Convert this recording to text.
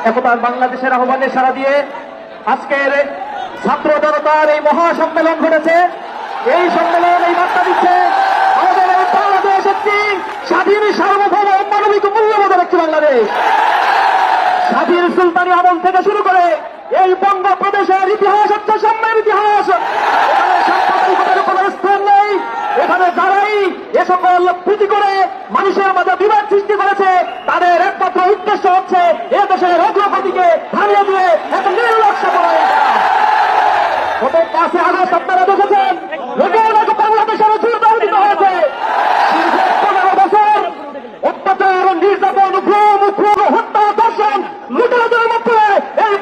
একতার বাংলাদেশের আহ্বানে সাড়া দিয়ে আজকের ছাত্র জনতার এই মহাসম্মেলন ঘটেছে। এই সম্মেলন এই বার্তা দিচ্ছে আমাদের এই বাংলাদেশ একটি স্বাধীন সার্বভৌম মানবিক মূল্যবোধের একটি বাংলাদেশ। স্বাধীন সুলতানি আমল থেকে শুরু করে এই বঙ্গপ্রদেশের ইতিহাস হচ্ছে সাম্যের ইতিহাস। এখানে সাম্প্রদায়িকতার কোনো স্থান নেই। এখানে যারাই এ সকল প্রীতি করে মানুষের মাঝে বিবাদ সৃষ্টি করেছে তাদের একমাত্র উদ্দেশ্য হচ্ছে এ দেশের অগ্রগতিকে থামিয়ে দিয়ে এক নির্লক্ষ্য করা। গত 5 আগস্ট আপনারা দেখেছেন বাংলাদেশের যুদ্ধ হয়েছে। 15 বছর অত্যাচার নির্যাতন, খুন, হত্যা, ধর্ষণ, লুটানোর মধ্যে এই